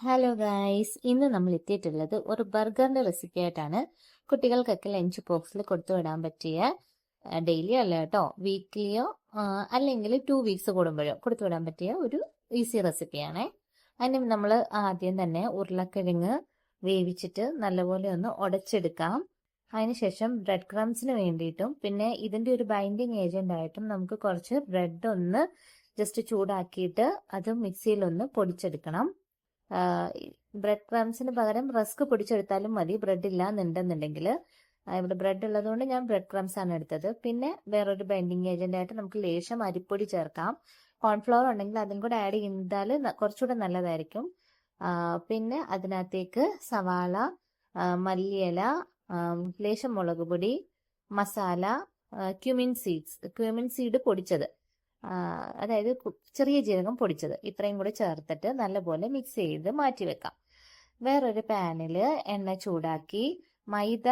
Hello guys, ഇന്ന് നമ്മൾ എത്തിയിട്ടുള്ളത് ഒരു ബർഗറിന്റെ റെസിപ്പി ആയിട്ടാണ്. കുട്ടികൾക്കൊക്കെ ലഞ്ച് ബോക്സിൽ കൊടുത്തു വിടാൻ പറ്റിയ, ഡെയിലി അല്ല കേട്ടോ, വീക്ക്ലിയോ അല്ലെങ്കിൽ 2 വീക്സ് കൂടുമ്പോഴോ കൊടുത്തു വിടാൻ പറ്റിയ ഒരു ഈസി റെസിപ്പിയാണ്. അതിന് നമ്മൾ ആദ്യം തന്നെ ഉരുളക്കിഴങ്ങ് വേവിച്ചിട്ട് നല്ലപോലെ ഒന്ന് ഉടച്ചെടുക്കാം. അതിനുശേഷം ബ്രെഡ് ക്രംസിന് വേണ്ടിയിട്ടും പിന്നെ ഇതിന്റെ ഒരു ബൈൻഡിങ് ഏജന്റ് ആയിട്ടും നമുക്ക് കുറച്ച് ബ്രെഡ് ഒന്ന് ജസ്റ്റ് ചൂടാക്കിയിട്ട് അത് മിക്സിയിൽ ഒന്ന് പൊടിച്ചെടുക്കണം. ബ്രെഡ് ക്രംസിന് പകരം റസ്ക് പൊടിച്ചെടുത്താലും മതി, ബ്രെഡ് ഇല്ല എന്നുണ്ടെന്നുണ്ടെങ്കിൽ. ഇവിടെ ബ്രെഡ് ഉള്ളതുകൊണ്ട് ഞാൻ ബ്രെഡ് ക്രംസ് ആണ് എടുത്തത്. പിന്നെ വേറൊരു ബൈൻഡിങ് ഏജന്റ് ആയിട്ട് നമുക്ക് ലേശം അരിപ്പൊടി ചേർക്കാം. കോൺഫ്ലവർ ഉണ്ടെങ്കിൽ അതും കൂടെ ആഡ് ചെയ്താൽ കുറച്ചുകൂടെ നല്ലതായിരിക്കും. പിന്നെ അതിനകത്തേക്ക് സവാള, മല്ലിയില, ലേശം മുളക് പൊടി, മസാല, ക്യുമിൻ സീഡ് പൊടിച്ചത്, അതായത് ചെറിയ ജീരകം പൊടിച്ചത്, ഇത്രയും കൂടി ചേർത്തിട്ട് നല്ലപോലെ മിക്സ് ചെയ്ത് മാറ്റി വെക്കാം. വേറൊരു പാനിൽ എണ്ണ ചൂടാക്കി മൈദ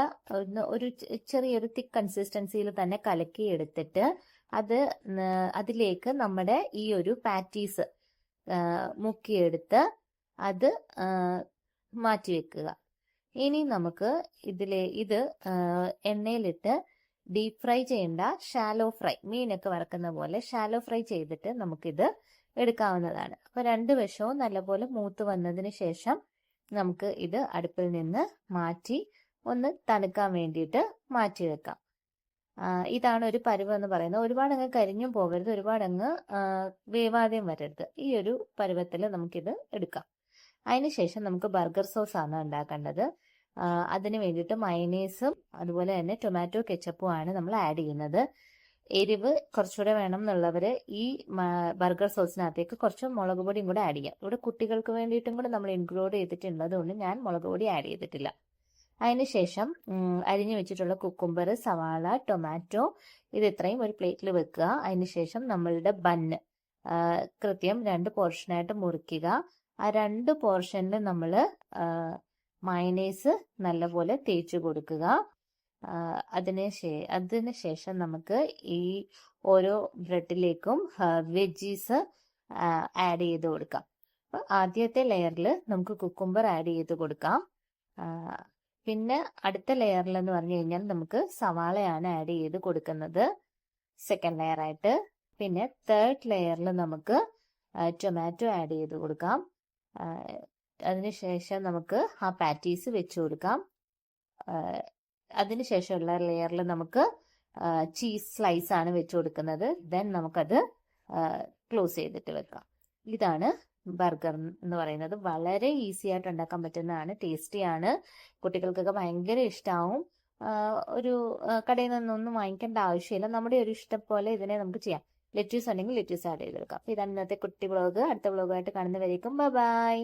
ഒരു ചെറിയൊരു തിക്ക് കൺസിസ്റ്റൻസിയിൽ തന്നെ കലക്കി എടുത്തിട്ട് അതിലേക്ക് നമ്മുടെ ഈ ഒരു പാറ്റീസ് മുക്കിയെടുത്ത് അത് മാറ്റി വെക്കുക. ഇനി നമുക്ക് ഇത് എണ്ണയിലിട്ട് ഡീപ് ഫ്രൈ ചെയ്യേണ്ട, ഷാലോ ഫ്രൈ, മീനൊക്കെ വറക്കുന്ന പോലെ ഷാലോ ഫ്രൈ ചെയ്തിട്ട് നമുക്കിത് എടുക്കാവുന്നതാണ്. അപ്പൊ രണ്ട് വശവും നല്ലപോലെ മൂത്ത് വന്നതിന് ശേഷം നമുക്ക് ഇത് അടുപ്പിൽ നിന്ന് മാറ്റി ഒന്ന് തണുക്കാൻ വേണ്ടിയിട്ട് മാറ്റി വെക്കാം. ഇതാണ് ഒരു പരുവം എന്ന് പറയുന്നത്. ഒരുപാട് അങ്ങ് കരിഞ്ഞും പോകരുത്, ഒരുപാട് അങ്ങ് വേവാതെയും വരരുത്. ഈ ഒരു പരുവത്തിൽ നമുക്കിത് എടുക്കാം. അതിനുശേഷം നമുക്ക് ബർഗർ സോസ് ആണ് ഉണ്ടാക്കേണ്ടത്. അതിന് വേണ്ടിയിട്ട് മയനീസും അതുപോലെ തന്നെ ടൊമാറ്റോ കെച്ചപ്പും ആണ് നമ്മൾ ആഡ് ചെയ്യുന്നത്. എരിവ് കുറച്ചുകൂടെ വേണം എന്നുള്ളവർ ഈ ബർഗർ സോസിനകത്തേക്ക് കുറച്ച് മുളക് പൊടിയും കൂടെ ആഡ് ചെയ്യാം. ഇവിടെ കുട്ടികൾക്ക് വേണ്ടിയിട്ടും കൂടെ നമ്മൾ ഇൻക്ലൂഡ് ചെയ്തിട്ടുള്ളത് കൊണ്ട് ഞാൻ മുളക് പൊടി ആഡ് ചെയ്തിട്ടില്ല. അതിനുശേഷം അരിഞ്ഞു വെച്ചിട്ടുള്ള കുക്കുംബർ, സവാള, ടൊമാറ്റോ, ഇത് ഇത്രയും ഒരു പ്ലേറ്റിൽ വെക്കുക. അതിനുശേഷം നമ്മളുടെ ബണ്ണ് കൃത്യം 2 പോർഷനായിട്ട് മുറിക്കുക. ആ 2 പോർഷനിൽ നമ്മൾ മയനൈസ് നല്ലപോലെ തേച്ച് കൊടുക്കുക. അതിനുശേഷം നമുക്ക് ഈ ഓരോ ബ്രെഡിലേക്കും വെജീസ് ആഡ് ചെയ്ത് കൊടുക്കാം. അപ്പൊ ആദ്യത്തെ ലെയറിൽ നമുക്ക് കുക്കുംബർ ആഡ് ചെയ്ത് കൊടുക്കാം. പിന്നെ അടുത്ത ലെയറിൽ എന്ന് പറഞ്ഞു കഴിഞ്ഞാൽ നമുക്ക് സവാളയാണ് ആഡ് ചെയ്ത് കൊടുക്കുന്നത്, സെക്കൻഡ് ലെയർ ആയിട്ട്. പിന്നെ തേർഡ് ലെയറിൽ നമുക്ക് ടൊമാറ്റോ ആഡ് ചെയ്ത് കൊടുക്കാം. അതിനുശേഷം നമുക്ക് ആ പാറ്റീസ് വെച്ച് കൊടുക്കാം. അതിനുശേഷമുള്ള ലെയറിൽ നമുക്ക് ചീസ് സ്ലൈസ് ആണ് വെച്ച് കൊടുക്കുന്നത്. ദെൻ നമുക്കത് ക്ലോസ് ചെയ്തിട്ട് വെക്കാം. ഇതാണ് ബർഗർ എന്ന് പറയുന്നത്. വളരെ ഈസി ആയിട്ട് ഉണ്ടാക്കാൻ പറ്റുന്നതാണ്, ടേസ്റ്റിയാണ്, കുട്ടികൾക്കൊക്കെ ഭയങ്കര ഇഷ്ടമാവും. ഒരു കടയിൽ നിന്നൊന്നും വാങ്ങിക്കേണ്ട ആവശ്യമില്ല. നമ്മുടെ ഒരു ഇഷ്ടം പോലെ ഇതിനെ നമുക്ക് ചെയ്യാം. ലെറ്റ്യൂസ് ഉണ്ടെങ്കിൽ ലെറ്റ്യൂസ് ആഡ് ചെയ്തെടുക്കാം. അപ്പൊ ഇതാണ് ഇന്നത്തെ കുട്ടി വ്ളോഗ്. അടുത്ത വ്ളോഗായിട്ട് കാണുന്നവരേക്കും ബൈ ബൈ.